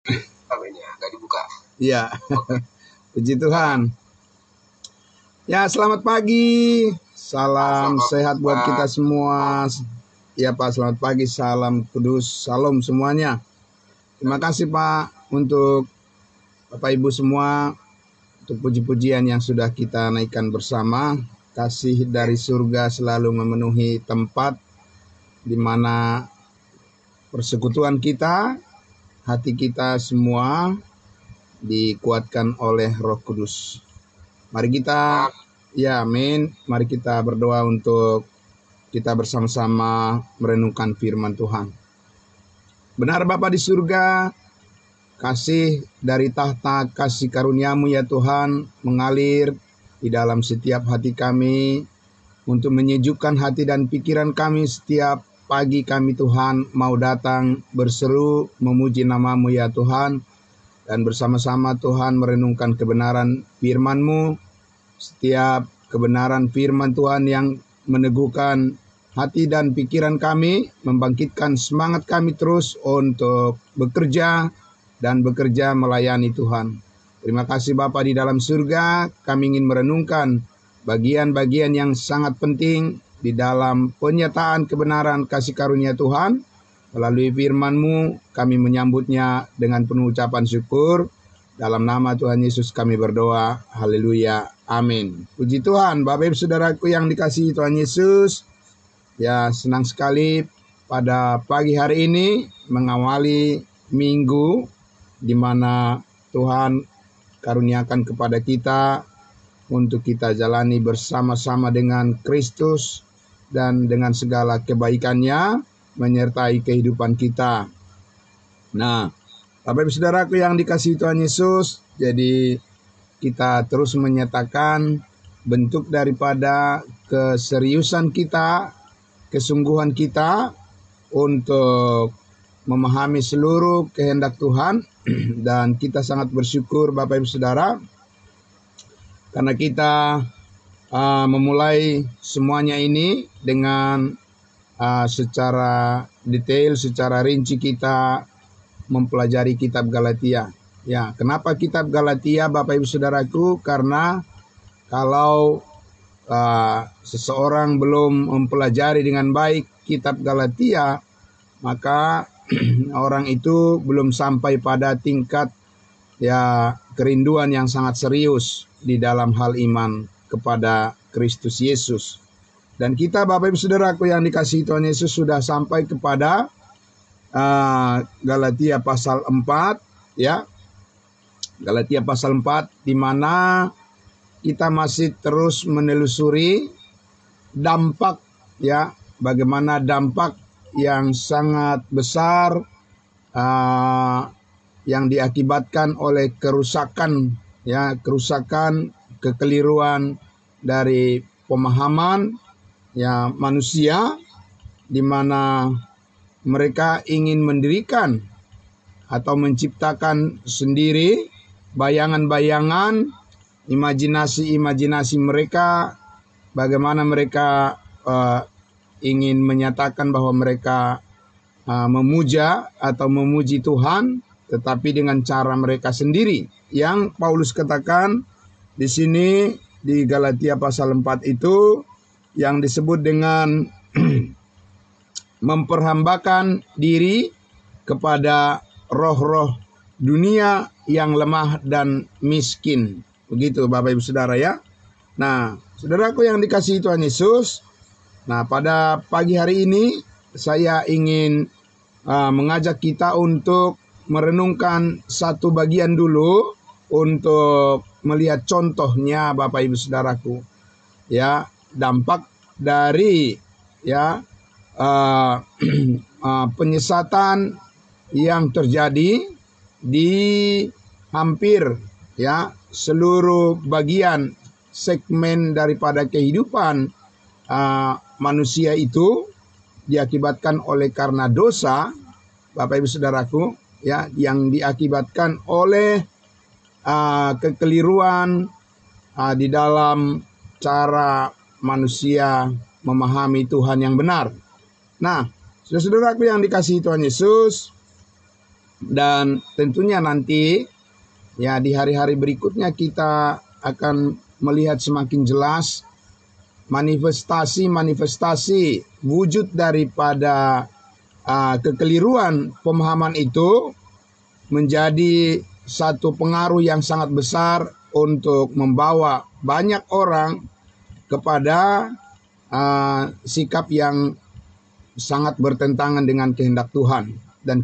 Nggak dibuka. Iya. Puji Tuhan. Ya, selamat pagi. Salam sehat buat kita semua. Ya Pak, selamat pagi. Salam kudus. Salam semuanya. Terima kasih Pak untuk Bapak Ibu semua untuk puji-pujian yang sudah kita naikkan bersama. Kasih dari surga selalu memenuhi tempat di mana persekutuan kita, hati kita semua dikuatkan oleh Roh Kudus. Mari kita, ya amin, mari kita berdoa untuk kita bersama-sama merenungkan firman Tuhan. Benar Bapa di surga, kasih dari tahta kasih karuniamu ya Tuhan mengalir di dalam setiap hati kami untuk menyejukkan hati dan pikiran kami setiap pagi kami Tuhan mau datang berseru memuji namamu ya Tuhan dan bersama-sama Tuhan merenungkan kebenaran firman-Mu, setiap kebenaran firman Tuhan yang meneguhkan hati dan pikiran kami, membangkitkan semangat kami terus untuk bekerja dan bekerja melayani Tuhan. Terima kasih Bapa di dalam surga, kami ingin merenungkan bagian-bagian yang sangat penting di dalam penyataan kebenaran kasih karunia Tuhan. Melalui firman-Mu, kami menyambutnya dengan penuh ucapan syukur. Dalam nama Tuhan Yesus kami berdoa. Haleluya. Amin. Puji Tuhan, Bapak Ibu Saudaraku yang dikasihi Tuhan Yesus. Ya, senang sekali pada pagi hari ini mengawali minggu di mana Tuhan karuniakan kepada kita untuk kita jalani bersama-sama dengan Kristus dan dengan segala kebaikannya menyertai kehidupan kita. Nah, Bapak Ibu Saudaraku yang dikasihi Tuhan Yesus, jadi kita terus menyatakan bentuk daripada keseriusan kita, kesungguhan kita untuk memahami seluruh kehendak Tuhan. Dan kita sangat bersyukur Bapak Ibu Saudara karena kita memulai semuanya ini dengan secara detail, secara rinci kita mempelajari kitab Galatia. Ya, kenapa kitab Galatia Bapak Ibu Saudaraku? Karena kalau seseorang belum mempelajari dengan baik kitab Galatia, maka orang itu belum sampai pada tingkat ya kerinduan yang sangat serius di dalam hal iman kepada Kristus Yesus. Dan kita Bapak Ibu Saudaraku yang dikasihi Tuhan Yesus sudah sampai kepada Galatia pasal 4 ya. Galatia pasal 4 di mana kita masih terus menelusuri dampak ya, bagaimana dampak yang sangat besar yang diakibatkan oleh kerusakan ya, kerusakan, kekeliruan dari pemahaman ya manusia di mana mereka ingin mendirikan atau menciptakan sendiri bayangan-bayangan, imajinasi-imajinasi mereka, bagaimana mereka ingin menyatakan bahwa mereka memuja atau memuji Tuhan, tetapi dengan cara mereka sendiri. Yang Paulus katakan di sini di Galatia pasal 4 itu yang disebut dengan memperhambakan diri kepada roh-roh dunia yang lemah dan miskin. Begitu Bapak Ibu Saudara ya. Nah, saudaraku yang dikasihi Tuhan Yesus, nah pada pagi hari ini saya ingin mengajak kita untuk merenungkan satu bagian dulu untuk melihat contohnya Bapak Ibu Saudaraku. Ya, dampak dari ya penyesatan yang terjadi di hampir ya seluruh bagian segmen daripada kehidupan manusia itu diakibatkan oleh karena dosa, Bapak Ibu Saudaraku, ya, yang diakibatkan oleh kekeliruan di dalam cara manusia memahami Tuhan yang benar. Nah, saudara-saudaraku yang dikasihi Tuhan Yesus, Dan tentunya nanti ya di hari-hari berikutnya kita akan melihat semakin jelas manifestasi wujud daripada kekeliruan pemahaman itu menjadi satu pengaruh yang sangat besar untuk membawa banyak orang kepada sikap yang sangat bertentangan dengan kehendak Tuhan. Dan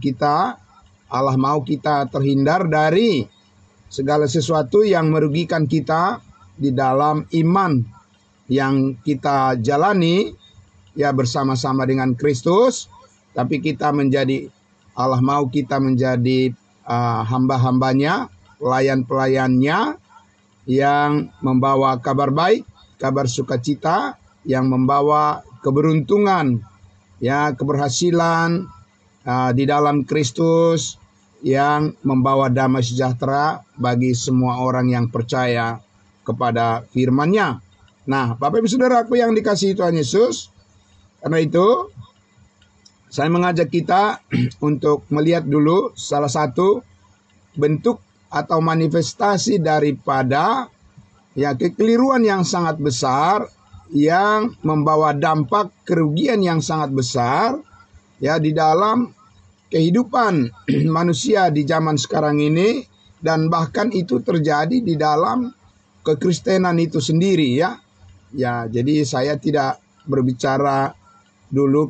Allah mau kita terhindar dari segala sesuatu yang merugikan kita di dalam iman yang kita jalani ya bersama-sama dengan Kristus. Tapi Allah mau kita menjadi hamba-hambanya, pelayan-pelayannya yang membawa kabar baik, kabar sukacita, yang membawa keberuntungan, ya keberhasilan di dalam Kristus, yang membawa damai sejahtera bagi semua orang yang percaya kepada firman-Nya. Nah, Bapak Ibu Saudaraku yang dikasihi Tuhan Yesus, karena itu saya mengajak kita untuk melihat dulu salah satu bentuk atau manifestasi daripada ya kekeliruan yang sangat besar yang membawa dampak kerugian yang sangat besar ya di dalam kehidupan manusia di zaman sekarang ini, dan bahkan itu terjadi di dalam kekristenan itu sendiri ya. Ya, jadi saya tidak berbicara dulu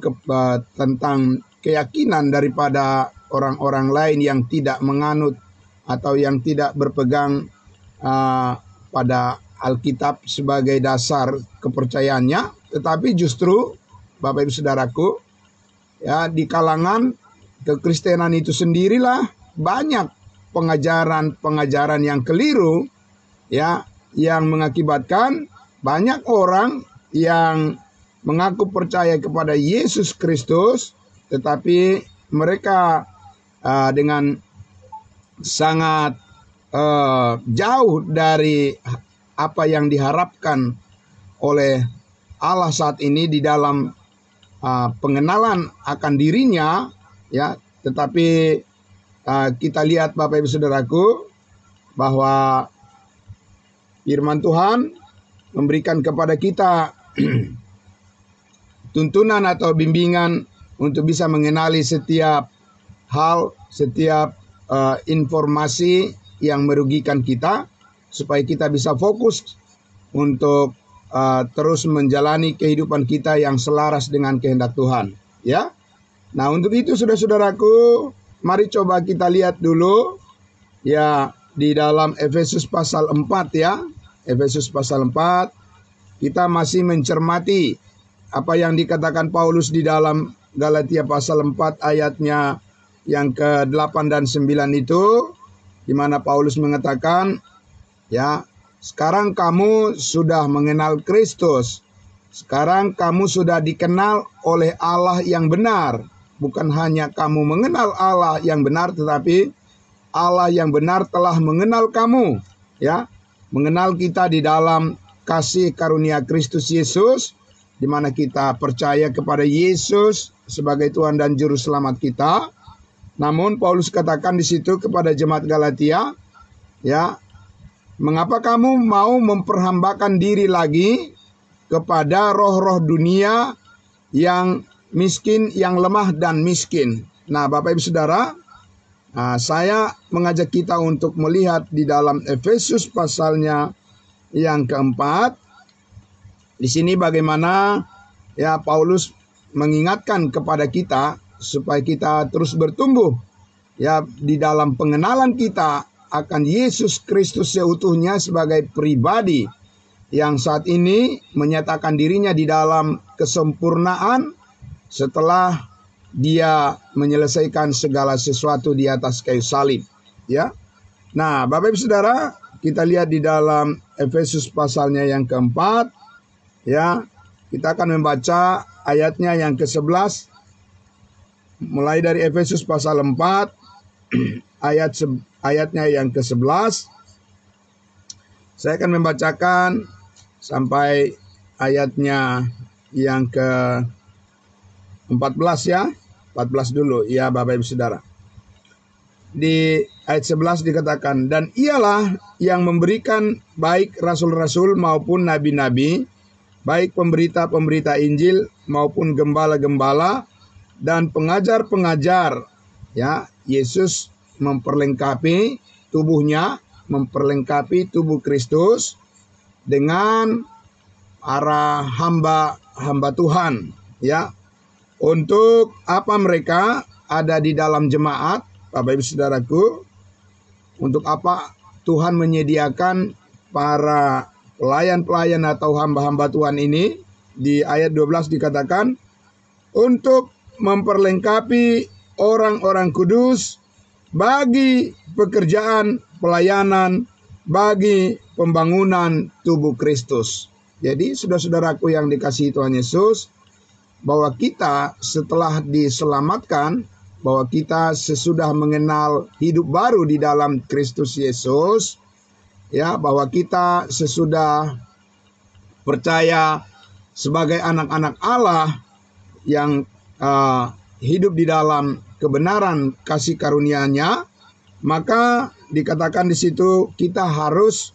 tentang keyakinan daripada orang-orang lain yang tidak menganut atau yang tidak berpegang pada Alkitab sebagai dasar kepercayaannya, tetapi justru Bapak Ibu Saudaraku ya di kalangan kekristenan itu sendirilah banyak pengajaran-pengajaran yang keliru ya, yang mengakibatkan banyak orang yang mengaku percaya kepada Yesus Kristus, tetapi mereka dengan sangat jauh dari apa yang diharapkan oleh Allah saat ini di dalam pengenalan akan dirinya ya. Tetapi kita lihat Bapak Ibu Saudaraku bahwa firman Tuhan memberikan kepada kita tuntunan atau bimbingan untuk bisa mengenali setiap hal, setiap informasi yang merugikan kita, supaya kita bisa fokus untuk terus menjalani kehidupan kita yang selaras dengan kehendak Tuhan. Ya, nah untuk itu saudara-saudaraku, mari coba kita lihat dulu ya di dalam Efesus pasal 4 ya. Efesus pasal 4, kita masih mencermati apa yang dikatakan Paulus di dalam Galatia pasal 4 ayatnya yang ke-8 dan 9 itu, di mana Paulus mengatakan, ya, sekarang kamu sudah mengenal Kristus. Sekarang kamu sudah dikenal oleh Allah yang benar. Bukan hanya kamu mengenal Allah yang benar, tetapi Allah yang benar telah mengenal kamu, ya. Mengenal kita di dalam kasih karunia Kristus Yesus, di mana kita percaya kepada Yesus sebagai Tuhan dan Juru Selamat kita. Namun Paulus katakan di situ kepada jemaat Galatia, ya, mengapa kamu mau memperhambakan diri lagi kepada roh-roh dunia yang miskin, yang lemah dan miskin? Nah, Bapak Ibu Saudara, saya mengajak kita untuk melihat di dalam Efesus pasalnya yang keempat. Di sini bagaimana ya Paulus mengingatkan kepada kita supaya kita terus bertumbuh ya di dalam pengenalan kita akan Yesus Kristus seutuhnya sebagai pribadi yang saat ini menyatakan dirinya di dalam kesempurnaan setelah dia menyelesaikan segala sesuatu di atas kayu salib, ya. Nah, Bapak Ibu Saudara, kita lihat di dalam Efesus pasalnya yang keempat, ya. Kita akan membaca ayatnya yang ke-11, mulai dari Efesus pasal 4, ayatnya yang ke-11. Saya akan membacakan sampai ayatnya yang ke-14 ya. 14 dulu ya Bapak Ibu Saudara. di ayat 11 dikatakan, dan ialah yang memberikan baik rasul-rasul maupun nabi-nabi, baik pemberita-pemberita Injil maupun gembala-gembala dan pengajar-pengajar. Ya, Yesus memperlengkapi tubuhnya, memperlengkapi tubuh Kristus dengan para hamba Tuhan. Ya, untuk apa mereka ada di dalam jemaat, Bapak Ibu Saudaraku? Untuk apa Tuhan menyediakan para pelayan-pelayan atau hamba-hamba Tuhan ini? Di ayat 12 dikatakan, untuk memperlengkapi orang-orang kudus bagi pekerjaan pelayanan, bagi pembangunan tubuh Kristus. Jadi saudara-saudaraku yang dikasihi Tuhan Yesus, bahwa kita setelah diselamatkan, bahwa kita sesudah mengenal hidup baru di dalam Kristus Yesus, ya, bahwa kita sesudah percaya sebagai anak-anak Allah yang hidup di dalam kebenaran kasih karunia-Nya, maka dikatakan di situ kita harus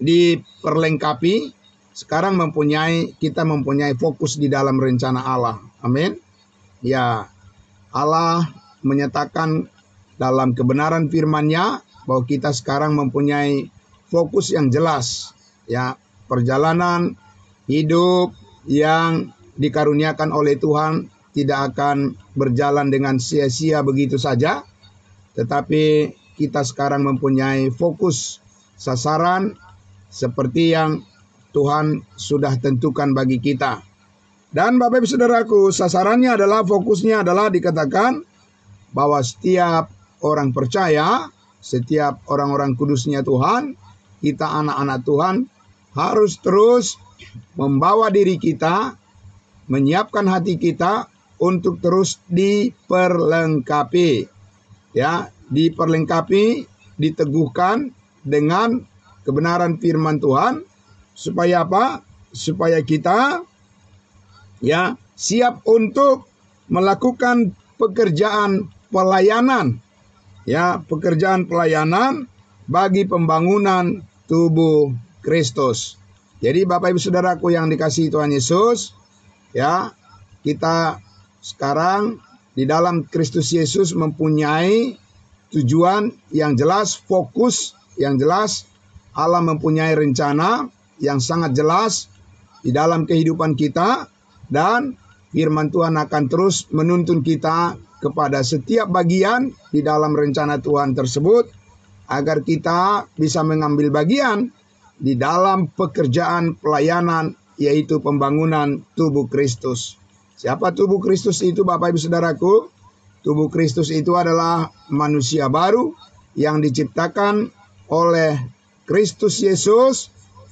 diperlengkapi. Sekarang kita mempunyai fokus di dalam rencana Allah. Amin. Ya, Allah menyatakan dalam kebenaran firman-Nya bahwa kita sekarang mempunyai fokus yang jelas. Ya, perjalanan hidup yang dikaruniakan oleh Tuhan tidak akan berjalan dengan sia-sia begitu saja, tetapi kita sekarang mempunyai fokus sasaran seperti yang Tuhan sudah tentukan bagi kita. Dan Bapak Ibu Saudaraku, sasarannya adalah, fokusnya adalah dikatakan bahwa setiap orang percaya, setiap orang-orang kudusnya Tuhan, kita anak-anak Tuhan, harus terus membawa diri kita, menyiapkan hati kita untuk terus diperlengkapi. Ya, diperlengkapi, diteguhkan dengan kebenaran firman Tuhan. Supaya apa? Supaya kita siap untuk melakukan pekerjaan pelayanan. Ya, pekerjaan pelayanan bagi pembangunan tubuh Kristus. Jadi Bapak Ibu Saudaraku yang dikasihi Tuhan Yesus, ya, kita sekarang di dalam Kristus Yesus mempunyai tujuan yang jelas, fokus yang jelas. Allah mempunyai rencana yang sangat jelas di dalam kehidupan kita, dan firman Tuhan akan terus menuntun kita kepada setiap bagian di dalam rencana Tuhan tersebut, agar kita bisa mengambil bagian di dalam pekerjaan pelayanan, yaitu pembangunan tubuh Kristus. Siapa tubuh Kristus itu, Bapak Ibu Saudaraku? Tubuh Kristus itu adalah manusia baru yang diciptakan oleh Kristus Yesus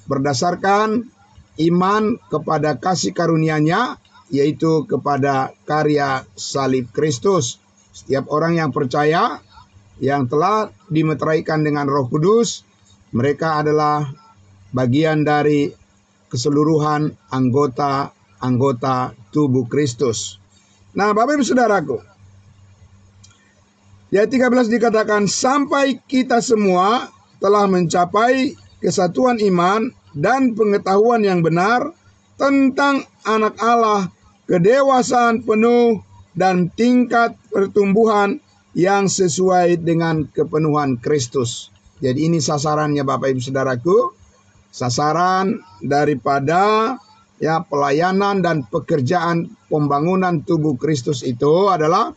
berdasarkan iman kepada kasih karunia-Nya, yaitu kepada karya salib Kristus. Setiap orang yang percaya, yang telah dimeteraikan dengan Roh Kudus, mereka adalah bagian dari keseluruhan anggota tubuh Kristus. Nah, Bapak Ibu Saudaraku, di ayat 13 dikatakan, sampai kita semua telah mencapai kesatuan iman dan pengetahuan yang benar tentang anak Allah, kedewasaan penuh dan tingkat pertumbuhan yang sesuai dengan kepenuhan Kristus. Jadi ini sasarannya Bapak Ibu Saudaraku. Sasaran daripada pelayanan dan pekerjaan pembangunan tubuh Kristus itu adalah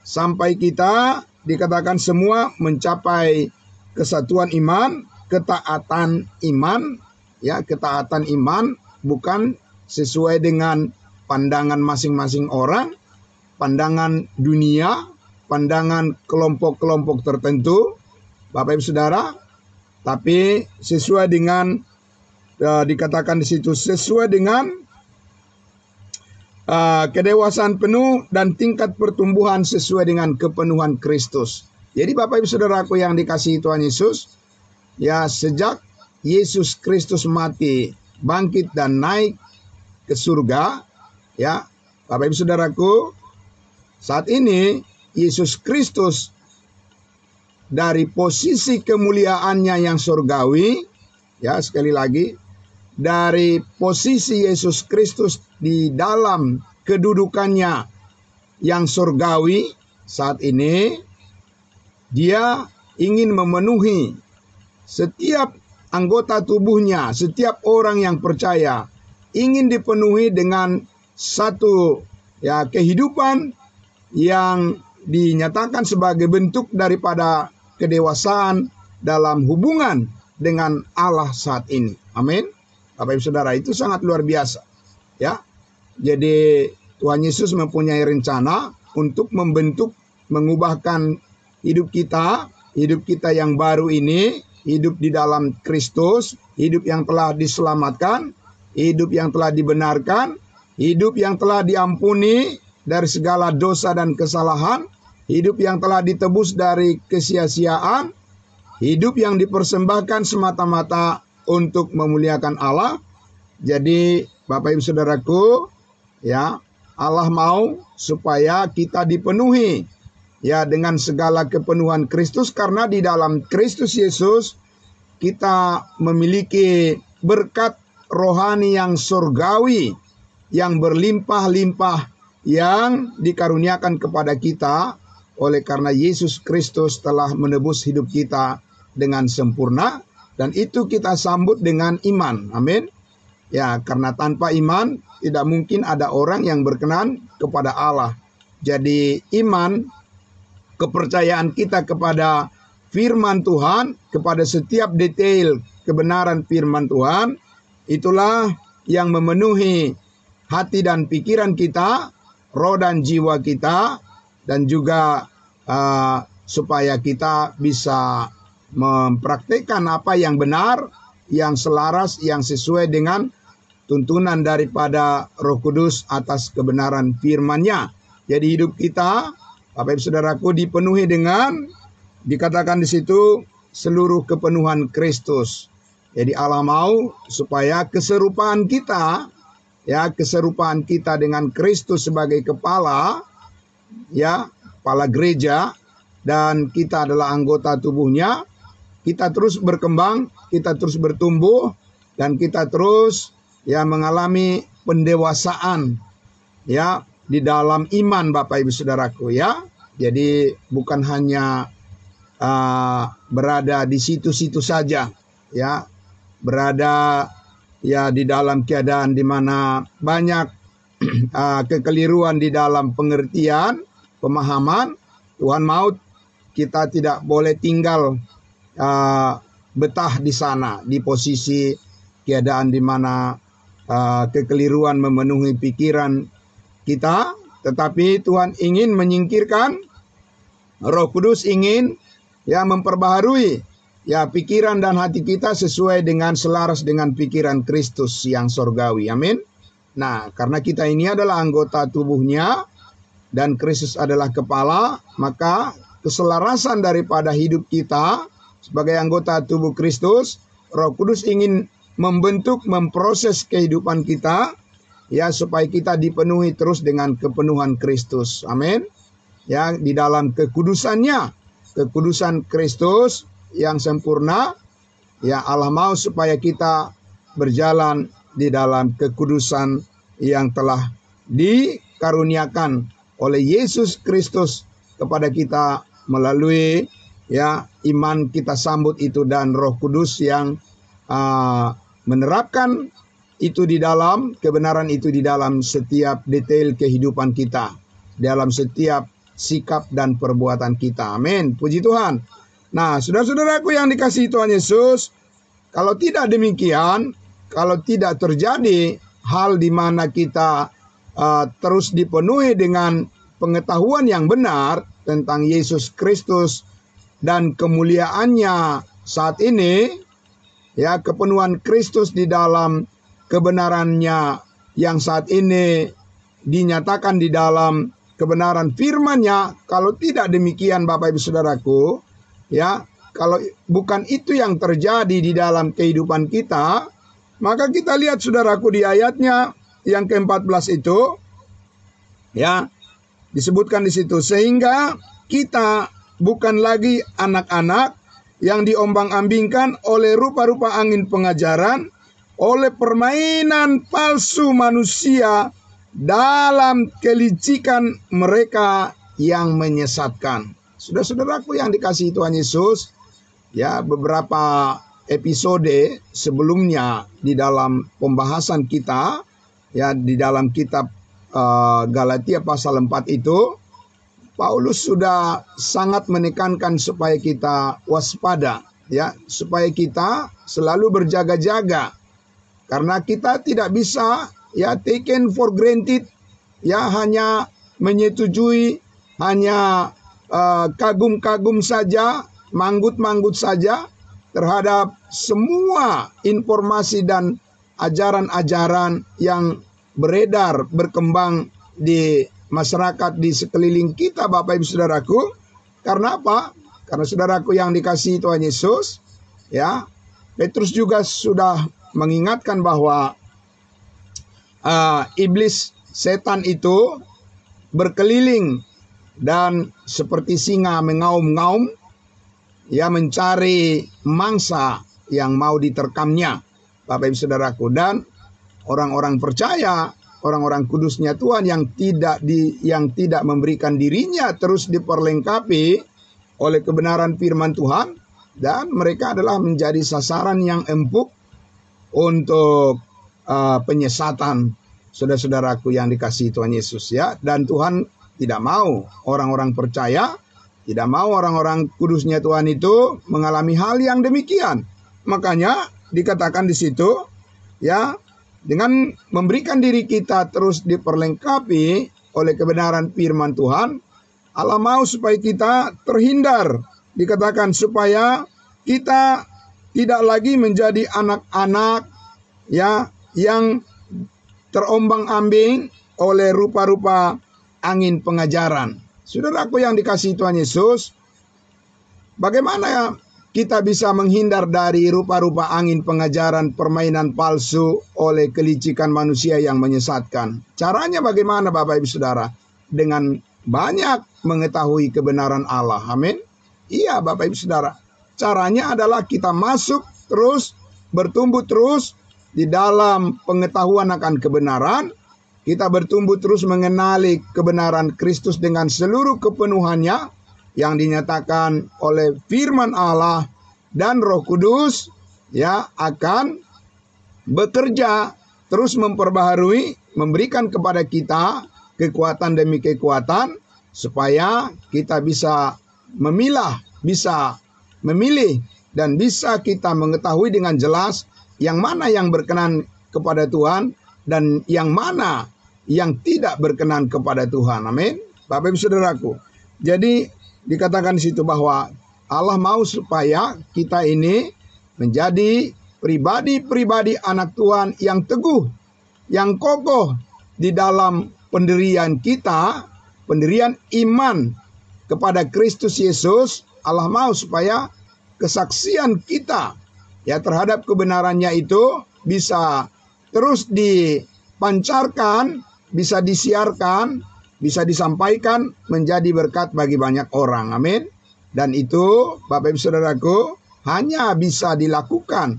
sampai kita dikatakan semua mencapai kesatuan iman, ketaatan iman. Ya, ketaatan iman bukan sesuai dengan pandangan masing-masing orang, pandangan dunia, pandangan kelompok-kelompok tertentu, Bapak Ibu Saudara, tapi sesuai dengan dikatakan di situ sesuai dengan kedewasaan penuh dan tingkat pertumbuhan sesuai dengan kepenuhan Kristus. Jadi Bapak Ibu Saudaraku yang dikasihi Tuhan Yesus, ya, sejak Yesus Kristus mati, bangkit dan naik ke surga, ya, Bapak Ibu Saudaraku, saat ini Yesus Kristus dari posisi kemuliaannya yang surgawi, ya sekali lagi, dari posisi Yesus Kristus di dalam kedudukannya yang surgawi saat ini, dia ingin memenuhi setiap anggota tubuhnya, setiap orang yang percaya, ingin dipenuhi dengan satu kehidupan yang dinyatakan sebagai bentuk daripada kedewasaan dalam hubungan dengan Allah saat ini. Amin. Bapak Ibu Saudara, itu sangat luar biasa. Ya. Jadi Tuhan Yesus mempunyai rencana untuk membentuk, mengubahkan hidup kita yang baru ini, hidup di dalam Kristus, hidup yang telah diselamatkan, hidup yang telah dibenarkan, hidup yang telah diampuni dari segala dosa dan kesalahan, hidup yang telah ditebus dari kesia-siaan, hidup yang dipersembahkan semata-mata untuk memuliakan Allah. Jadi Bapak Ibu Saudaraku, ya, Allah mau supaya kita dipenuhi dengan segala kepenuhan Kristus, karena di dalam Kristus Yesus kita memiliki berkat rohani yang surgawi yang berlimpah-limpah yang dikaruniakan kepada kita oleh karena Yesus Kristus telah menebus hidup kita dengan sempurna, dan itu kita sambut dengan iman. Amin. Ya, karena tanpa iman tidak mungkin ada orang yang berkenan kepada Allah. Jadi iman, kepercayaan kita kepada firman Tuhan, kepada setiap detail kebenaran firman Tuhan, itulah yang memenuhi hati dan pikiran kita, roh dan jiwa kita, dan juga supaya kita bisa mempraktikkan apa yang benar, yang selaras, yang sesuai dengan tuntunan daripada Roh Kudus atas kebenaran firman-Nya. Jadi hidup kita, Bapak Ibu Saudaraku, dipenuhi dengan, dikatakan di situ, seluruh kepenuhan Kristus. Jadi Allah mau supaya keserupaan kita, keserupaan kita dengan Kristus sebagai kepala, kepala gereja, dan kita adalah anggota tubuhnya, kita terus berkembang, kita terus bertumbuh, dan kita terus mengalami pendewasaan di dalam iman, Bapak Ibu Saudaraku, ya. Jadi bukan hanya berada di situ-situ saja, berada di dalam keadaan di mana banyak kekeliruan di dalam pengertian, pemahaman. Tuhan mau kita tidak boleh tinggal betah di sana, di posisi keadaan di mana kekeliruan memenuhi pikiran kita, tetapi Tuhan ingin menyingkirkan, Roh Kudus ingin memperbaharui pikiran dan hati kita sesuai dengan selaras dengan pikiran Kristus yang surgawi. Amin. Nah, karena kita ini adalah anggota tubuhnya dan Kristus adalah kepala, maka keselarasan daripada hidup kita sebagai anggota tubuh Kristus, Roh Kudus ingin membentuk, memproses kehidupan kita, supaya kita dipenuhi terus dengan kepenuhan Kristus. Amin. Di dalam kekudusannya, kekudusan Kristus yang sempurna, Allah mau supaya kita berjalan di dalam kekudusan yang telah dikaruniakan oleh Yesus Kristus kepada kita melalui iman kita sambut itu, dan Roh Kudus yang menerapkan itu di dalam kebenaran itu di dalam setiap detail kehidupan kita, dalam setiap sikap dan perbuatan kita. Amin. Puji Tuhan. Nah, saudara-saudaraku yang dikasihi Tuhan Yesus, kalau tidak demikian, kalau tidak terjadi hal di mana kita terus dipenuhi dengan pengetahuan yang benar tentang Yesus Kristus dan kemuliaannya saat ini, kepenuhan Kristus di dalam kebenarannya yang saat ini dinyatakan di dalam kebenaran firman-Nya, kalau tidak demikian Bapak Ibu Saudaraku, kalau bukan itu yang terjadi di dalam kehidupan kita, maka kita lihat saudaraku di ayatnya yang ke-14 itu, Disebutkan di situ, sehingga kita bukan lagi anak-anak yang diombang-ambingkan oleh rupa-rupa angin pengajaran, oleh permainan palsu manusia dalam kelicikan mereka yang menyesatkan. Saudara-saudaraku yang dikasihi Tuhan Yesus, ya, beberapa episode sebelumnya di dalam pembahasan kita, ya, di dalam kitab Galatia pasal 4 itu, Paulus sudah sangat menekankan supaya kita waspada, ya, supaya kita selalu berjaga-jaga, karena kita tidak bisa, ya, taken for granted, ya, hanya menyetujui, hanya kagum-kagum saja, manggut-manggut saja terhadap semua informasi dan ajaran-ajaran yang beredar, berkembang di masyarakat di sekeliling kita, Bapak Ibu Saudaraku. Karena apa? Karena saudaraku yang dikasihi Tuhan Yesus, ya, Petrus juga sudah mengingatkan bahwa iblis, setan itu berkeliling dan seperti singa mengaum-ngaum, ya, mencari mangsa yang mau diterkamnya, Bapak Ibu Saudaraku. Dan orang-orang percaya, orang-orang kudusnya Tuhan yang tidak memberikan dirinya terus diperlengkapi oleh kebenaran firman Tuhan, dan mereka adalah menjadi sasaran yang empuk untuk penyesatan, saudara-saudaraku yang dikasihi Tuhan Yesus, ya. Dan Tuhan tidak mau orang-orang percaya, tidak mau orang-orang kudusnya Tuhan itu mengalami hal yang demikian. Makanya dikatakan di situ, ya, dengan memberikan diri kita terus diperlengkapi oleh kebenaran firman Tuhan, Allah mau supaya kita terhindar. Dikatakan supaya kita tidak lagi menjadi anak-anak, ya, yang terombang-ambing oleh rupa-rupa angin pengajaran. Saudaraku yang dikasihi Tuhan Yesus, bagaimana kita bisa menghindar dari rupa-rupa angin pengajaran permainan palsu oleh kelicikan manusia yang menyesatkan? Caranya bagaimana, Bapak Ibu Saudara? Dengan banyak mengetahui kebenaran Allah. Amin. Iya, Bapak Ibu Saudara. Caranya adalah kita masuk terus, bertumbuh terus di dalam pengetahuan akan kebenaran. Kita bertumbuh terus mengenali kebenaran Kristus dengan seluruh kepenuhannya yang dinyatakan oleh firman Allah, dan Roh Kudus, ya, akan bekerja terus memperbaharui, memberikan kepada kita kekuatan demi kekuatan supaya kita bisa memilah, bisa memilih, dan bisa kita mengetahui dengan jelas yang mana yang berkenan kepada Tuhan dan yang mana yang tidak berkenan kepada Tuhan. Amin. Bapak Ibu Saudaraku. Jadi dikatakan di situ bahwa Allah mau supaya kita ini menjadi pribadi-pribadi anak Tuhan yang teguh, yang kokoh di dalam pendirian kita, pendirian iman kepada Kristus Yesus. Allah mau supaya kesaksian kita, ya, terhadap kebenarannya itu bisa terus dipancarkan, bisa disiarkan, bisa disampaikan menjadi berkat bagi banyak orang. Amin. Dan itu, Bapak Ibu Saudaraku, hanya bisa dilakukan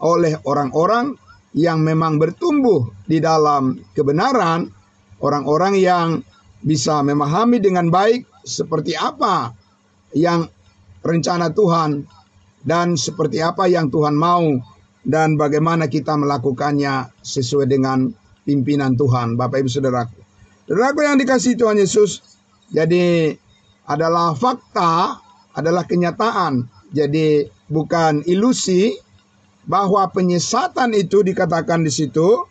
oleh orang-orang yang memang bertumbuh di dalam kebenaran, orang-orang yang bisa memahami dengan baik seperti apa yang rencana Tuhan dan seperti apa yang Tuhan mau, dan bagaimana kita melakukannya sesuai dengan pimpinan Tuhan. Bapak Ibu Saudaraku. Saudaraku yang dikasihi Tuhan Yesus, jadi adalah fakta, adalah kenyataan. Jadi bukan ilusi bahwa penyesatan itu dikatakan di situ,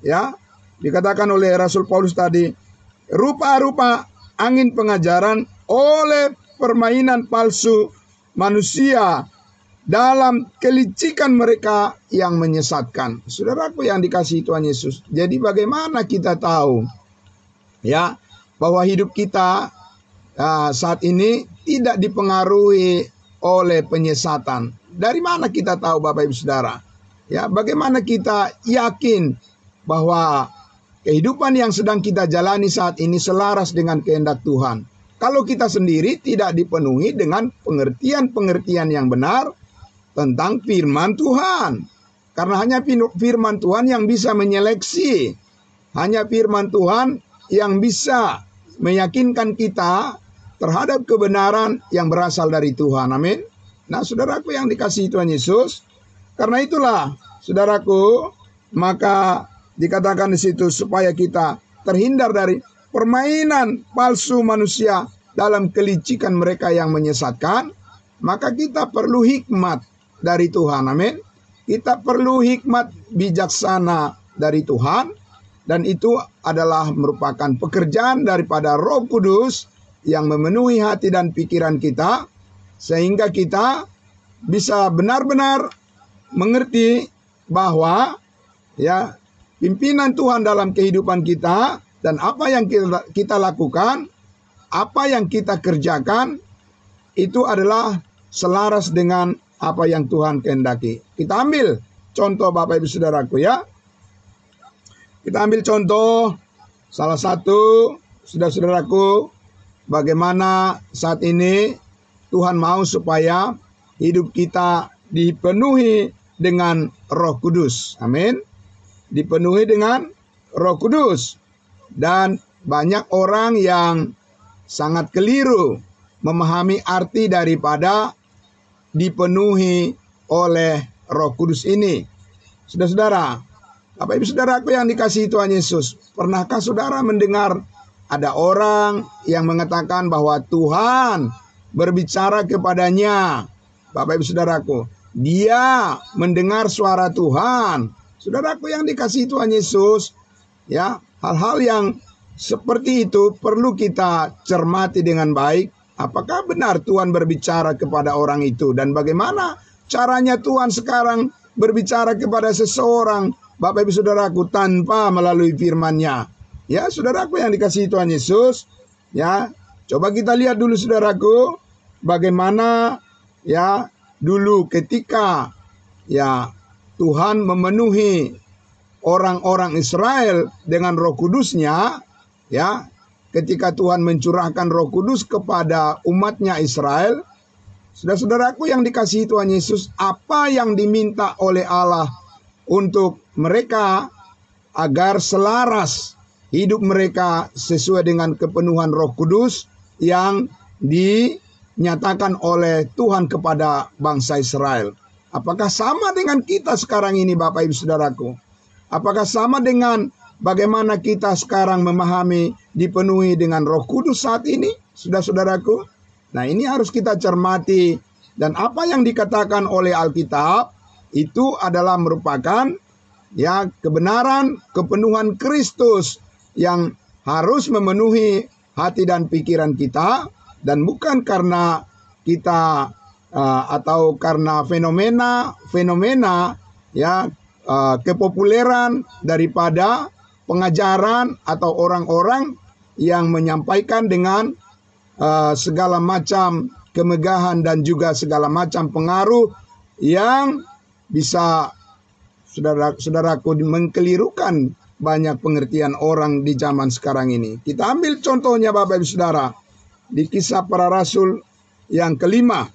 ya, dikatakan oleh Rasul Paulus tadi, rupa-rupa angin pengajaran oleh permainan palsu manusia dalam kelicikan mereka yang menyesatkan. Saudaraku yang dikasihi Tuhan Yesus, jadi bagaimana kita tahu, ya, bahwa hidup kita saat ini tidak dipengaruhi oleh penyesatan? Dari mana kita tahu, Bapak Ibu Saudara? Ya, bagaimana kita yakin bahwa kehidupan yang sedang kita jalani saat ini selaras dengan kehendak Tuhan. Kalau kita sendiri tidak dipenuhi dengan pengertian-pengertian yang benar tentang firman Tuhan. Karena hanya firman Tuhan yang bisa menyeleksi. Hanya firman Tuhan yang bisa meyakinkan kita terhadap kebenaran yang berasal dari Tuhan. Amin. Nah, saudaraku yang dikasihi Tuhan Yesus, karena itulah, saudaraku, maka dikatakan di situ supaya kita terhindar dari permainan palsu manusia dalam kelicikan mereka yang menyesatkan, maka kita perlu hikmat dari Tuhan. Amin. Kita perlu hikmat bijaksana dari Tuhan, dan itu adalah merupakan pekerjaan daripada Roh Kudus yang memenuhi hati dan pikiran kita, sehingga kita bisa benar-benar mengerti bahwa ya pimpinan Tuhan dalam kehidupan kita dan apa yang kita lakukan, apa yang kita kerjakan itu adalah selaras dengan apa yang Tuhan kehendaki. Kita ambil contoh Bapak Ibu Saudaraku ya. Kita ambil contoh salah satu saudara-saudaraku, bagaimana saat ini Tuhan mau supaya hidup kita dipenuhi dengan Roh Kudus. Amin. Dipenuhi dengan Roh Kudus. Dan banyak orang yang sangat keliru memahami arti daripada dipenuhi oleh Roh Kudus ini. Saudara-saudara, Bapak Ibu Saudaraku yang dikasihi Tuhan Yesus, pernahkah saudara mendengar ada orang yang mengatakan bahwa Tuhan berbicara kepadanya? Bapak Ibu Saudaraku, dia mendengar suara Tuhan. Saudaraku yang dikasihi Tuhan Yesus, ya, hal-hal yang seperti itu perlu kita cermati dengan baik. Apakah benar Tuhan berbicara kepada orang itu? Dan bagaimana caranya Tuhan sekarang berbicara kepada seseorang, Bapak Ibu Saudaraku, tanpa melalui firman-Nya? Ya, saudaraku yang dikasihi Tuhan Yesus, ya, coba kita lihat dulu saudaraku, bagaimana ya dulu ketika ya Tuhan memenuhi orang-orang Israel dengan Roh Kudus-Nya, ya, ketika Tuhan mencurahkan Roh Kudus kepada umatnya Israel, saudara-saudaraku yang dikasihi Tuhan Yesus, apa yang diminta oleh Allah untuk mereka agar selaras hidup mereka sesuai dengan kepenuhan Roh Kudus yang dinyatakan oleh Tuhan kepada bangsa Israel. Apakah sama dengan kita sekarang ini Bapak Ibu Saudaraku? Apakah sama dengan bagaimana kita sekarang memahami dipenuhi dengan Roh Kudus saat ini, saudara-saudaraku? Nah, ini harus kita cermati. Dan apa yang dikatakan oleh Alkitab itu adalah merupakan ya kebenaran, kepenuhan Kristus yang harus memenuhi hati dan pikiran kita, dan bukan karena kita atau karena fenomena ya kepopuleran daripada pengajaran atau orang-orang yang menyampaikan dengan segala macam kemegahan dan juga segala macam pengaruh yang bisa saudaraku mengkelirukan banyak pengertian orang di zaman sekarang ini. Kita ambil contohnya Bapak Ibu Saudara di Kisah Para Rasul yang kelima.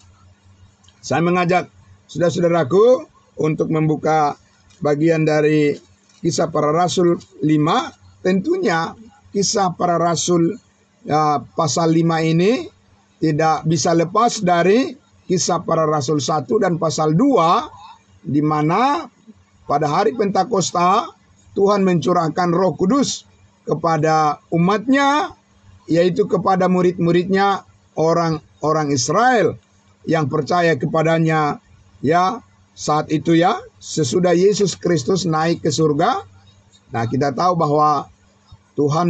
Saya mengajak saudara-saudaraku untuk membuka bagian dari Kisah Para Rasul 5. Tentunya Kisah Para Rasul pasal 5 ini tidak bisa lepas dari Kisah Para Rasul 1 dan pasal 2, di mana pada hari Pentakosta Tuhan mencurahkan Roh Kudus kepada umatnya, yaitu kepada murid-muridnya, orang-orang Israel yang percaya kepadanya ya saat itu ya, sesudah Yesus Kristus naik ke surga. Nah, kita tahu bahwa Tuhan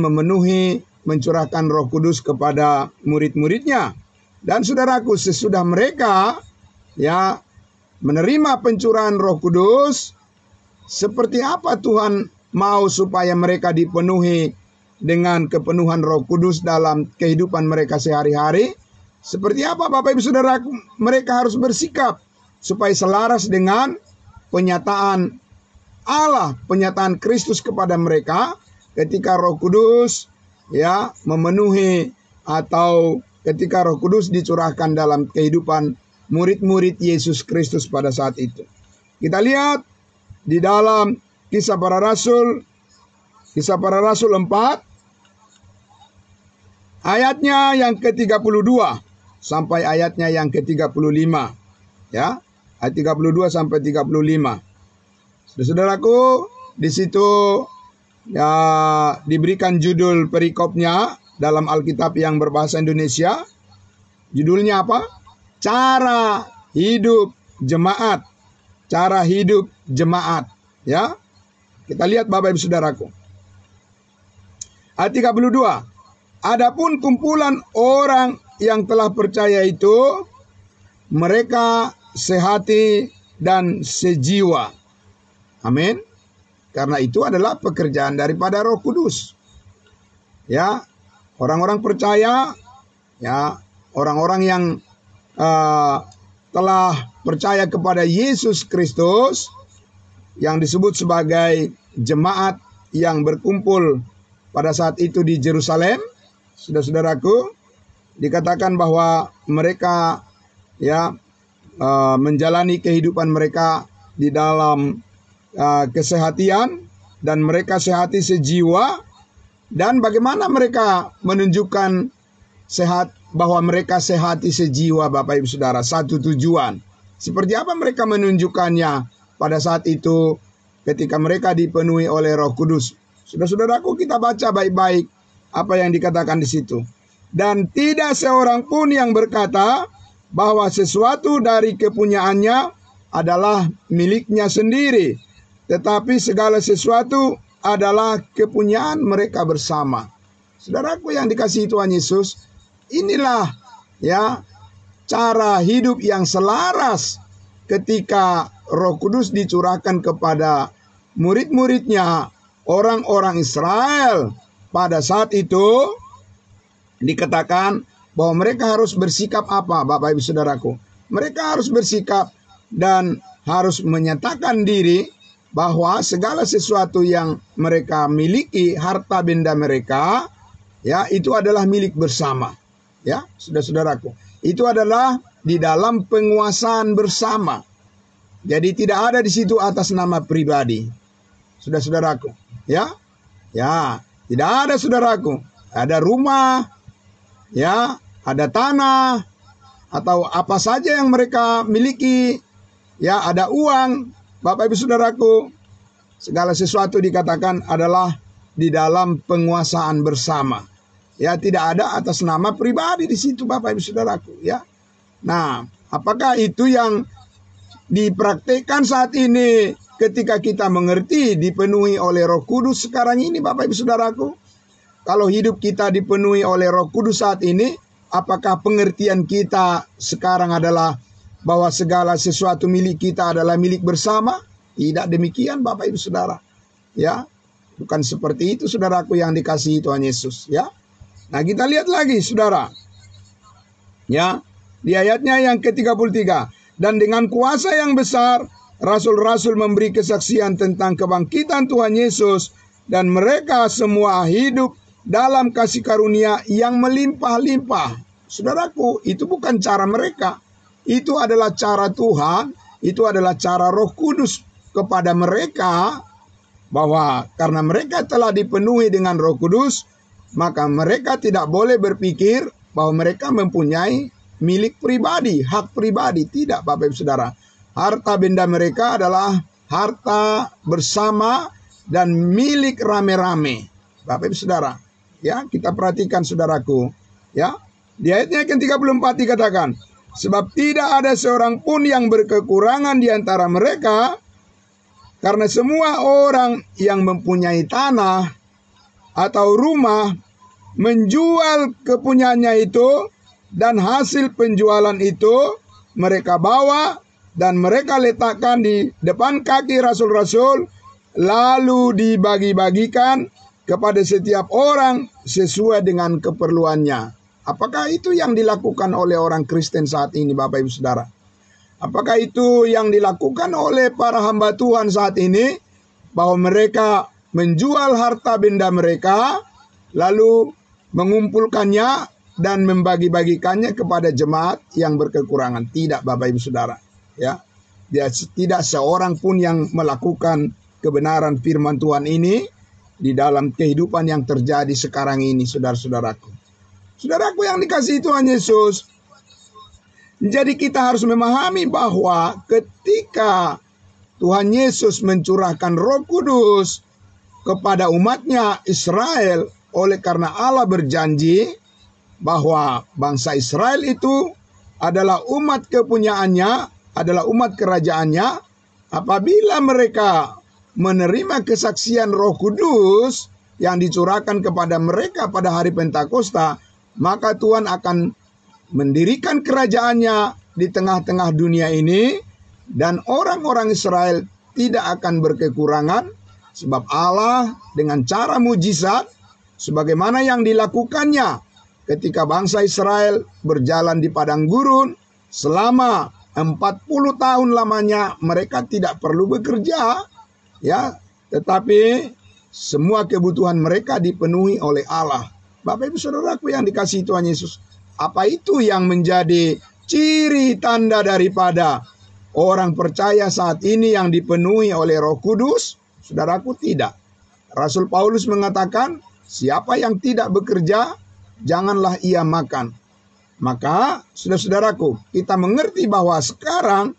mencurahkan Roh Kudus kepada murid-muridnya. Dan saudaraku, sesudah mereka ya menerima pencurahan Roh Kudus, seperti apa Tuhan mau supaya mereka dipenuhi dengan kepenuhan Roh Kudus dalam kehidupan mereka sehari-hari? Seperti apa Bapak Ibu Saudara mereka harus bersikap supaya selaras dengan penyataan Allah, penyataan Kristus kepada mereka, ketika Roh Kudus ya memenuhi atau ketika Roh Kudus dicurahkan dalam kehidupan murid-murid Yesus Kristus pada saat itu. Kita lihat di dalam Kisah Para Rasul 4 ayatnya yang ke-32 sampai ayatnya yang ke-35 ya. Ayat 32 sampai 35. Saudaraku, di situ ya diberikan judul perikopnya dalam Alkitab yang berbahasa Indonesia. Judulnya apa? Cara hidup jemaat. Cara hidup jemaat, ya. Kita lihat Bapak Ibu Saudaraku. Ayat 32. Adapun kumpulan orang yang telah percaya itu, mereka sehati dan sejiwa. Amin. Karena itu adalah pekerjaan daripada Roh Kudus. Ya, orang-orang percaya, ya, orang-orang yang telah percaya kepada Yesus Kristus, yang disebut sebagai jemaat yang berkumpul pada saat itu di Yerusalem, saudara-saudaraku, dikatakan bahwa mereka ya menjalani kehidupan mereka di dalam kesehatian, dan mereka sehati sejiwa. Dan bagaimana mereka menunjukkan sehat, bahwa mereka sehati sejiwa Bapak Ibu Saudara? Satu tujuan. Seperti apa mereka menunjukkannya pada saat itu ketika mereka dipenuhi oleh Roh Kudus? Saudara-saudaraku, kita baca baik-baik apa yang dikatakan di situ. Dan tidak seorang pun yang berkata bahwa sesuatu dari kepunyaannya adalah miliknya sendiri, tetapi segala sesuatu adalah kepunyaan mereka bersama. Saudaraku yang dikasihi Tuhan Yesus, inilah ya cara hidup yang selaras ketika Roh Kudus dicurahkan kepada murid-muridnya, orang-orang Israel. Pada saat itu dikatakan bahwa mereka harus bersikap apa, Bapak Ibu Saudaraku? Mereka harus bersikap dan harus menyatakan diri bahwa segala sesuatu yang mereka miliki, harta benda mereka, ya, itu adalah milik bersama. Ya, saudara-saudaraku, itu adalah di dalam penguasaan bersama. Jadi tidak ada di situ atas nama pribadi, saudara-saudaraku. Ya, ya, tidak ada, saudaraku. Ada rumah, ya, ada tanah, atau apa saja yang mereka miliki, ya, ada uang, Bapak Ibu Saudaraku. Segala sesuatu dikatakan adalah di dalam penguasaan bersama. Ya, tidak ada atas nama pribadi di situ, Bapak Ibu Saudaraku, ya. Nah, apakah itu yang dipraktikkan saat ini ketika kita mengerti dipenuhi oleh Roh Kudus sekarang ini, Bapak Ibu Saudaraku? Kalau hidup kita dipenuhi oleh Roh Kudus saat ini, apakah pengertian kita sekarang adalah bahwa segala sesuatu milik kita adalah milik bersama? Tidak demikian, Bapak Ibu Saudara. Ya, bukan seperti itu, saudaraku yang dikasihi Tuhan Yesus, ya. Nah, kita lihat lagi, saudara. Ya, di ayatnya yang ke-33. Dan dengan kuasa yang besar, rasul-rasul memberi kesaksian tentang kebangkitan Tuhan Yesus, dan mereka semua hidup dalam kasih karunia yang melimpah-limpah. Saudaraku, itu bukan cara mereka. Itu adalah cara Tuhan, itu adalah cara Roh Kudus kepada mereka, bahwa karena mereka telah dipenuhi dengan Roh Kudus, maka mereka tidak boleh berpikir bahwa mereka mempunyai milik pribadi, hak pribadi. Tidak, Bapak Ibu Saudara. Harta benda mereka adalah harta bersama dan milik rame-rame. Bapak Ibu Saudara, ya, kita perhatikan, saudaraku, ya. Di ayatnya ke-34 dikatakan, sebab tidak ada seorang pun yang berkekurangan di antara mereka, karena semua orang yang mempunyai tanah atau rumah menjual kepunyaannya itu, dan hasil penjualan itu mereka bawa dan mereka letakkan di depan kaki rasul-rasul, lalu dibagi-bagikan kepada setiap orang sesuai dengan keperluannya. Apakah itu yang dilakukan oleh orang Kristen saat ini, Bapak Ibu Saudara? Apakah itu yang dilakukan oleh para hamba Tuhan saat ini, bahwa mereka menjual harta benda mereka, lalu mengumpulkannya dan membagi-bagikannya kepada jemaat yang berkekurangan. Tidak, Bapak Ibu Saudara. Ya, tidak seorang pun yang melakukan kebenaran firman Tuhan ini di dalam kehidupan yang terjadi sekarang ini, saudara-saudaraku. Saudaraku yang dikasihi Tuhan Yesus, jadi kita harus memahami bahwa ketika Tuhan Yesus mencurahkan Roh Kudus kepada umatnya Israel, oleh karena Allah berjanji bahwa bangsa Israel itu adalah umat kepunyaannya, adalah umat kerajaannya. Apabila mereka menerima kesaksian Roh Kudus yang dicurahkan kepada mereka pada hari Pentakosta, maka Tuhan akan mendirikan kerajaannya di tengah-tengah dunia ini, dan orang-orang Israel tidak akan berkekurangan, sebab Allah dengan cara mujizat sebagaimana yang dilakukannya ketika bangsa Israel berjalan di padang gurun selama 40 tahun lamanya, mereka tidak perlu bekerja, ya, tetapi semua kebutuhan mereka dipenuhi oleh Allah. Bapak Ibu Saudaraku yang dikasihi Tuhan Yesus, apa itu yang menjadi ciri tanda daripada orang percaya saat ini yang dipenuhi oleh Roh Kudus? Saudaraku, tidak. Rasul Paulus mengatakan, siapa yang tidak bekerja, janganlah ia makan. Maka, saudara-saudaraku, kita mengerti bahwa sekarang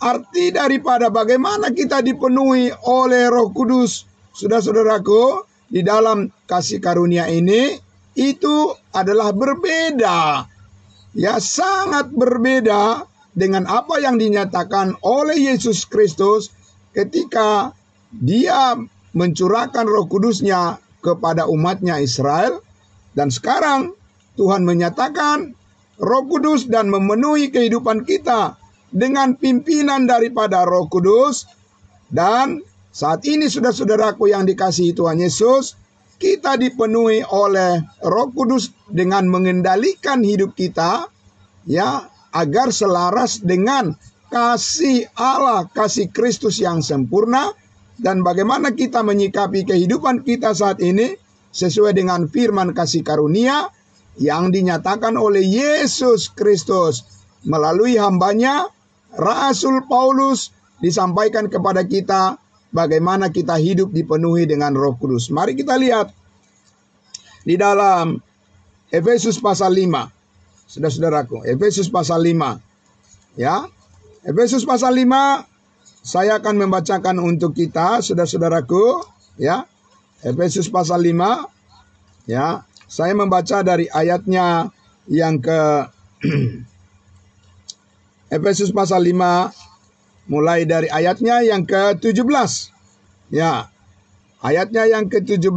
arti daripada bagaimana kita dipenuhi oleh Roh Kudus, saudara-saudaraku, di dalam kasih karunia ini, itu adalah berbeda. Ya, sangat berbeda dengan apa yang dinyatakan oleh Yesus Kristus ketika Dia mencurahkan Roh Kudusnya kepada umatnya Israel. Dan sekarang Tuhan menyatakan Roh Kudus dan memenuhi kehidupan kita dengan pimpinan daripada Roh Kudus. Dan saat ini saudara-saudaraku yang dikasihi Tuhan Yesus, kita dipenuhi oleh Roh Kudus dengan mengendalikan hidup kita, ya, agar selaras dengan kasih Allah, kasih Kristus yang sempurna. Dan bagaimana kita menyikapi kehidupan kita saat ini sesuai dengan firman kasih karunia yang dinyatakan oleh Yesus Kristus melalui hambanya Rasul Paulus, disampaikan kepada kita bagaimana kita hidup dipenuhi dengan Roh Kudus. Mari kita lihat di dalam Efesus pasal 5. Saudara-saudaraku, Efesus pasal 5. Ya. Efesus pasal 5 saya akan membacakan untuk kita, saudara-saudaraku, ya. Efesus pasal 5, ya. Saya membaca dari ayatnya yang ke Efesus pasal 5 mulai dari ayatnya yang ke-17. Ya. Ayatnya yang ke-17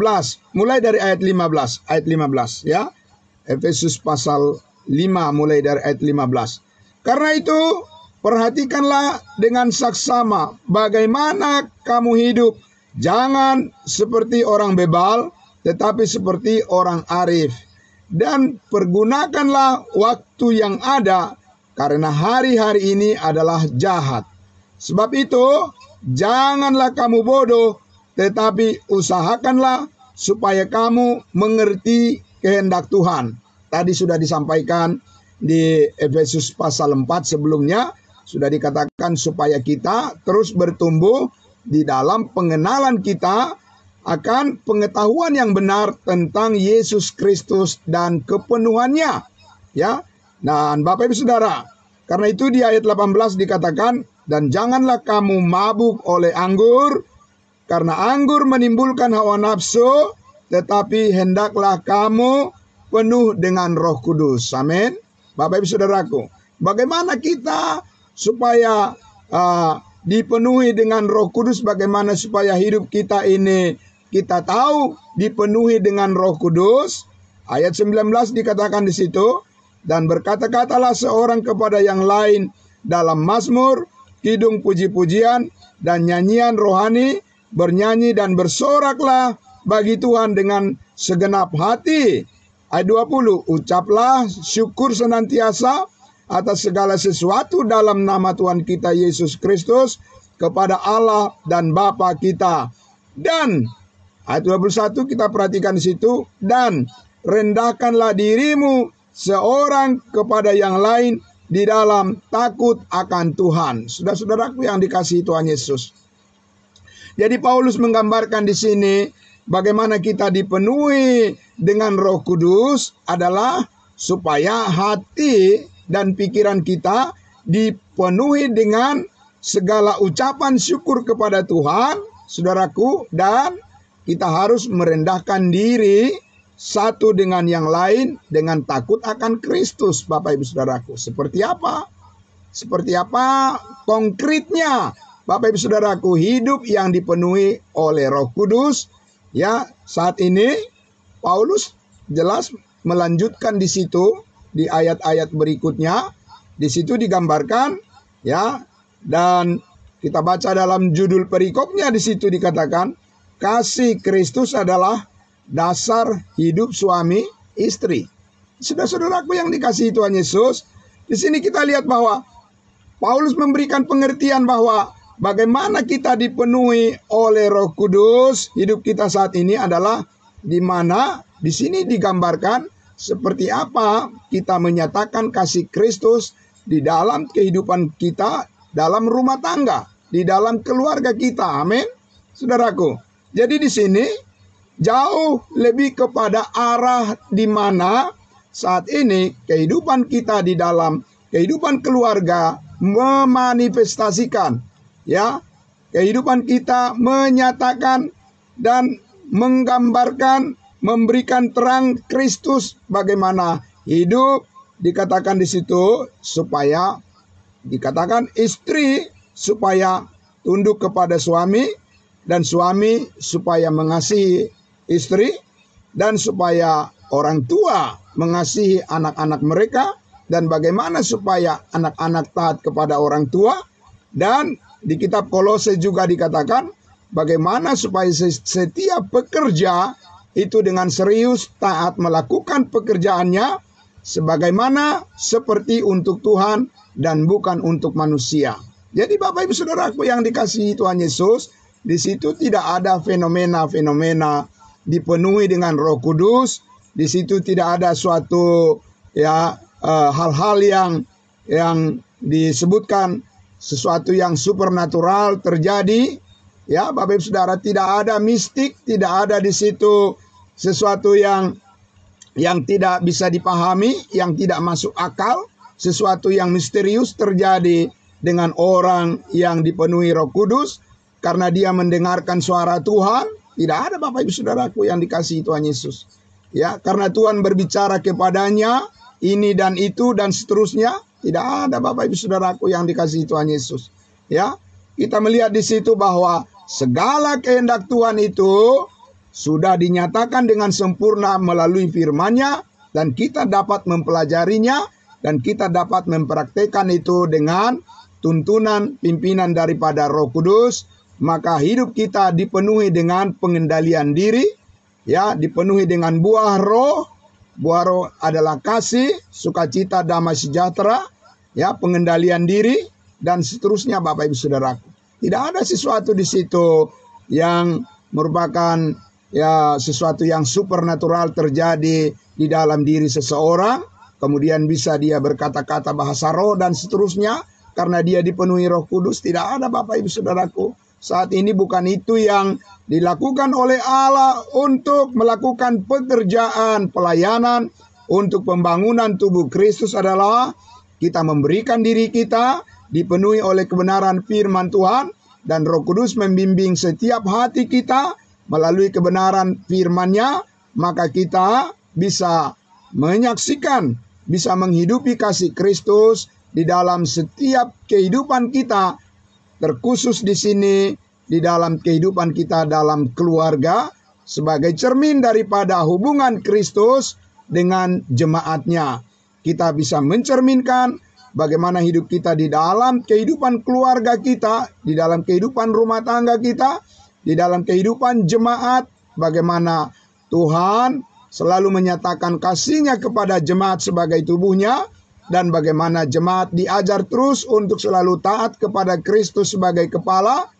mulai dari ayat 15, ya. Efesus pasal 5 mulai dari ayat 15. Karena itu perhatikanlah dengan saksama bagaimana kamu hidup. Jangan seperti orang bebal, tetapi seperti orang arif. Dan pergunakanlah waktu yang ada, karena hari-hari ini adalah jahat. Sebab itu, janganlah kamu bodoh, tetapi usahakanlah supaya kamu mengerti kehendak Tuhan. Tadi sudah disampaikan di Efesus pasal 4 sebelumnya, sudah dikatakan supaya kita terus bertumbuh di dalam pengenalan kita akan pengetahuan yang benar tentang Yesus Kristus dan kepenuhannya. Ya. Dan Bapak Ibu Saudara, karena itu di ayat 18 dikatakan, dan janganlah kamu mabuk oleh anggur, karena anggur menimbulkan hawa nafsu, tetapi hendaklah kamu penuh dengan Roh Kudus. Amin. Bapak Ibu Saudaraku, bagaimana kita supaya dipenuhi dengan Roh Kudus, bagaimana supaya hidup kita ini kita tahu dipenuhi dengan Roh Kudus? Ayat 19 dikatakan di situ, dan berkata-katalah seorang kepada yang lain dalam mazmur, kidung puji-pujian dan nyanyian rohani, bernyanyi dan bersoraklah bagi Tuhan dengan segenap hati. Ayat 20, ucaplah syukur senantiasa atas segala sesuatu dalam nama Tuhan kita Yesus Kristus kepada Allah dan Bapa kita. Dan Ayat 21 kita perhatikan di situ. Dan rendahkanlah dirimu seorang kepada yang lain di dalam takut akan Tuhan. Saudara-saudaraku yang dikasihi Tuhan Yesus. Jadi Paulus menggambarkan di sini bagaimana kita dipenuhi dengan Roh Kudus adalah supaya hati dan pikiran kita dipenuhi dengan segala ucapan syukur kepada Tuhan, saudaraku, dan kita harus merendahkan diri satu dengan yang lain dengan takut akan Kristus, Bapak Ibu Saudaraku. Seperti apa? Seperti apa konkretnya, Bapak Ibu Saudaraku, hidup yang dipenuhi oleh Roh Kudus? Ya, saat ini Paulus jelas melanjutkan di situ di ayat-ayat berikutnya. Di situ digambarkan, ya, dan kita baca dalam judul perikopnya di situ dikatakan kasih Kristus adalah dasar hidup suami istri. Saudara-saudaraku yang dikasihi Tuhan Yesus, di sini kita lihat bahwa Paulus memberikan pengertian bahwa bagaimana kita dipenuhi oleh Roh Kudus. Hidup kita saat ini adalah di mana di sini digambarkan seperti apa kita menyatakan kasih Kristus di dalam kehidupan kita, dalam rumah tangga, di dalam keluarga kita. Amin. Saudaraku, jadi di sini jauh lebih kepada arah di mana saat ini kehidupan kita di dalam kehidupan keluarga memanifestasikan, ya, kehidupan kita menyatakan dan menggambarkan, memberikan terang Kristus bagaimana hidup. Dikatakan di situ supaya dikatakan istri supaya tunduk kepada suami, dan suami supaya mengasihi istri, dan supaya orang tua mengasihi anak-anak mereka, dan bagaimana supaya anak-anak taat kepada orang tua. Dan di kitab Kolose juga dikatakan bagaimana supaya setiap pekerja itu dengan serius taat melakukan pekerjaannya sebagaimana seperti untuk Tuhan dan bukan untuk manusia. Jadi Bapak Ibu Saudaraku yang dikasihi Tuhan Yesus, di situ tidak ada fenomena-fenomena dipenuhi dengan Roh Kudus. Di situ tidak ada suatu hal-hal yang disebutkan sesuatu yang supernatural terjadi. Ya, Bapak Ibu Saudara, tidak ada mistik, tidak ada di situ sesuatu yang tidak bisa dipahami, yang tidak masuk akal, sesuatu yang misterius terjadi dengan orang yang dipenuhi Roh Kudus karena dia mendengarkan suara Tuhan. Tidak ada, Bapak Ibu Saudaraku yang dikasihi Tuhan Yesus. Ya, karena Tuhan berbicara kepadanya ini dan itu dan seterusnya. Tidak ada, Bapak Ibu Saudaraku yang dikasihi Tuhan Yesus. Ya, kita melihat di situ bahwa segala kehendak Tuhan itu sudah dinyatakan dengan sempurna melalui firman-Nya, dan kita dapat mempelajarinya dan kita dapat mempraktekkan itu dengan tuntunan pimpinan daripada Roh Kudus. Maka hidup kita dipenuhi dengan pengendalian diri, ya, dipenuhi dengan buah roh. Buah roh adalah kasih, sukacita, damai sejahtera, ya, pengendalian diri dan seterusnya, Bapak Ibu Saudaraku. Tidak ada sesuatu di situ yang merupakan sesuatu yang supernatural terjadi di dalam diri seseorang, kemudian bisa dia berkata-kata bahasa roh dan seterusnya karena dia dipenuhi Roh Kudus. Tidak ada, Bapak Ibu Saudaraku. Saat ini bukan itu yang dilakukan oleh Allah untuk melakukan pekerjaan pelayanan untuk pembangunan tubuh Kristus. Adalah kita memberikan diri kita dipenuhi oleh kebenaran firman Tuhan, dan Roh Kudus membimbing setiap hati kita melalui kebenaran firman-Nya, maka kita bisa menyaksikan, bisa menghidupi kasih Kristus di dalam setiap kehidupan kita, terkhusus di sini di dalam kehidupan kita dalam keluarga, sebagai cermin daripada hubungan Kristus dengan jemaatnya. Kita bisa mencerminkan bagaimana hidup kita di dalam kehidupan keluarga kita, di dalam kehidupan rumah tangga kita, di dalam kehidupan jemaat, bagaimana Tuhan selalu menyatakan kasih-Nya kepada jemaat sebagai tubuhnya, dan bagaimana jemaat diajar terus untuk selalu taat kepada Kristus sebagai kepala.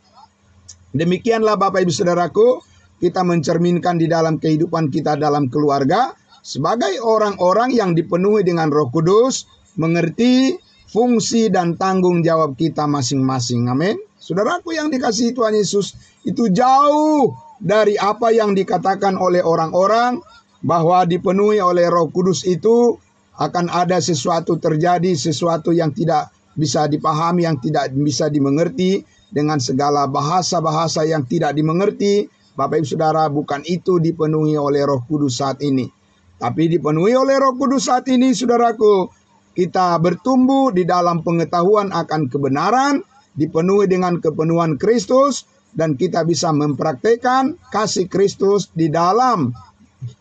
Demikianlah Bapak Ibu Saudaraku, kita mencerminkan di dalam kehidupan kita dalam keluarga sebagai orang-orang yang dipenuhi dengan Roh Kudus, mengerti fungsi dan tanggung jawab kita masing-masing. Amin. Saudaraku yang dikasihi Tuhan Yesus, itu jauh dari apa yang dikatakan oleh orang-orang bahwa dipenuhi oleh Roh Kudus itu akan ada sesuatu terjadi, sesuatu yang tidak bisa dipahami, yang tidak bisa dimengerti dengan segala bahasa-bahasa yang tidak dimengerti. Bapak Ibu Saudara, bukan itu dipenuhi oleh Roh Kudus saat ini. Tapi dipenuhi oleh Roh Kudus saat ini, saudaraku, kita bertumbuh di dalam pengetahuan akan kebenaran, dipenuhi dengan kepenuhan Kristus, dan kita bisa mempraktekkan kasih Kristus di dalam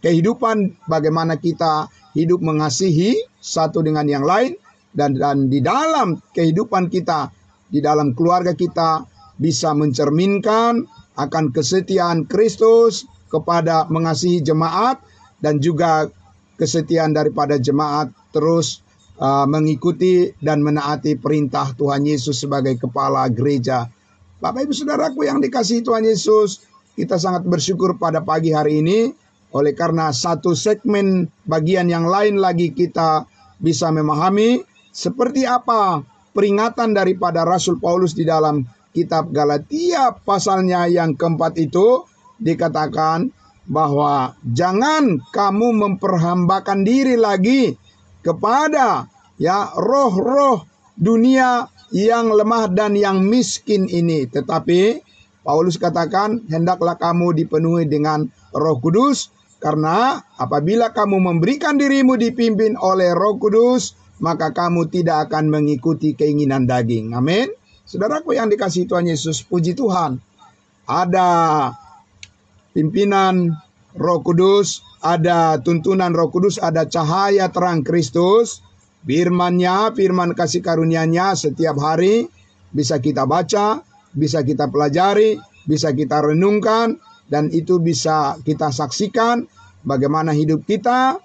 kehidupan, bagaimana kita hidup mengasihi satu dengan yang lain, dan di dalam kehidupan kita, di dalam keluarga kita bisa mencerminkan akan kesetiaan Kristus kepada mengasihi jemaat, dan juga kesetiaan daripada jemaat terus mengikuti dan menaati perintah Tuhan Yesus sebagai kepala gereja. Bapak Ibu Saudaraku yang dikasihi Tuhan Yesus, kita sangat bersyukur pada pagi hari ini, oleh karena satu segmen bagian yang lain lagi kita bisa memahami seperti apa peringatan daripada Rasul Paulus di dalam kitab Galatia pasalnya yang keempat itu, dikatakan bahwa jangan kamu memperhambakan diri lagi kepada roh-roh dunia yang lemah dan yang miskin ini. Tetapi Paulus katakan, hendaklah kamu dipenuhi dengan Roh Kudus, karena apabila kamu memberikan dirimu dipimpin oleh Roh Kudus, maka kamu tidak akan mengikuti keinginan daging. Amin. Saudaraku yang dikasihi Tuhan Yesus, puji Tuhan, ada pimpinan Roh Kudus, ada tuntunan Roh Kudus, ada cahaya terang Kristus, firman-Nya, firman kasih karunia-Nya setiap hari bisa kita baca, bisa kita pelajari, bisa kita renungkan, dan itu bisa kita saksikan bagaimana hidup kita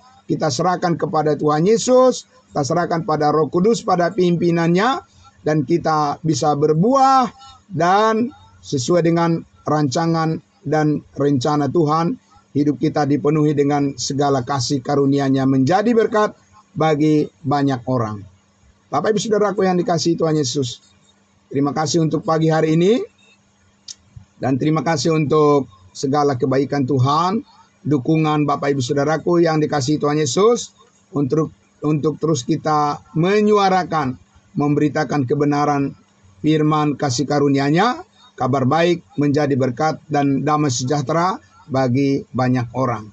serahkan kepada Tuhan Yesus, kita serahkan pada Roh Kudus, pada pimpinan-Nya, dan kita bisa berbuah dan sesuai dengan rancangan dan rencana Tuhan, hidup kita dipenuhi dengan segala kasih karunia-Nya menjadi berkat bagi banyak orang. Bapak Ibu Saudaraku yang dikasihi Tuhan Yesus, terima kasih untuk pagi hari ini, dan terima kasih untuk segala kebaikan Tuhan, dukungan Bapak Ibu Saudaraku yang dikasihi Tuhan Yesus, untuk terus kita menyuarakan, memberitakan kebenaran firman kasih karunia-Nya, kabar baik menjadi berkat dan damai sejahtera bagi banyak orang.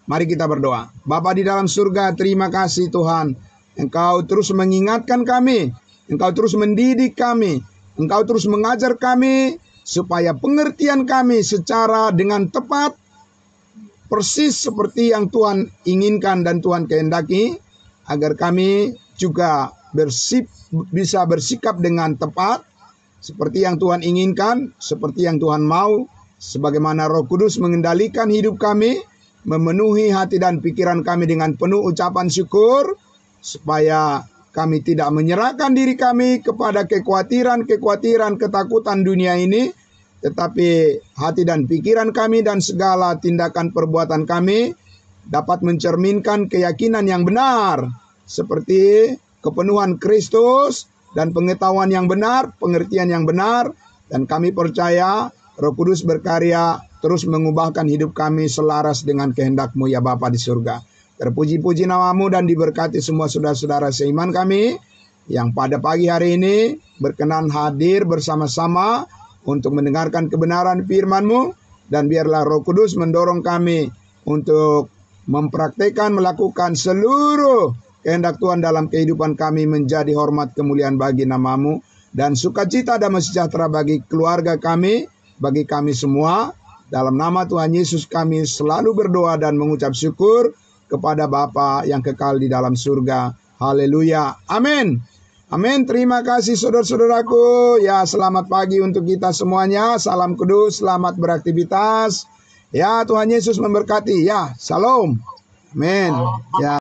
Mari kita berdoa. Bapa di dalam surga, terima kasih Tuhan. Engkau terus mengingatkan kami, Engkau terus mendidik kami, Engkau terus mengajar kami, supaya pengertian kami secara dengan tepat, persis seperti yang Tuhan inginkan dan Tuhan kehendaki, agar kami juga bisa bersikap dengan tepat, seperti yang Tuhan inginkan, seperti yang Tuhan mau, sebagaimana Roh Kudus mengendalikan hidup kami, memenuhi hati dan pikiran kami dengan penuh ucapan syukur, supaya kami tidak menyerahkan diri kami kepada kekhawatiran, ketakutan dunia ini, tetapi hati dan pikiran kami dan segala tindakan perbuatan kami dapat mencerminkan keyakinan yang benar, seperti kepenuhan Kristus dan pengetahuan yang benar, pengertian yang benar, dan kami percaya Roh Kudus berkarya terus mengubahkan hidup kami selaras dengan kehendak-Mu ya Bapa di surga. Terpuji-puji nama-Mu dan diberkati semua saudara-saudara seiman kami yang pada pagi hari ini berkenan hadir bersama-sama untuk mendengarkan kebenaran firman-Mu, dan biarlah Roh Kudus mendorong kami untuk mempraktekkan, melakukan seluruh kehendak Tuhan dalam kehidupan kami, menjadi hormat kemuliaan bagi nama-Mu, dan sukacita damai sejahtera bagi keluarga kami, bagi kami semua. Dalam nama Tuhan Yesus kami selalu berdoa dan mengucap syukur kepada Bapa yang kekal di dalam surga. Haleluya. Amin. Amin. Terima kasih saudara-saudaraku. Ya, selamat pagi untuk kita semuanya. Salam kudus, selamat beraktivitas. Ya, Tuhan Yesus memberkati. Ya, salam. Amin. Ya.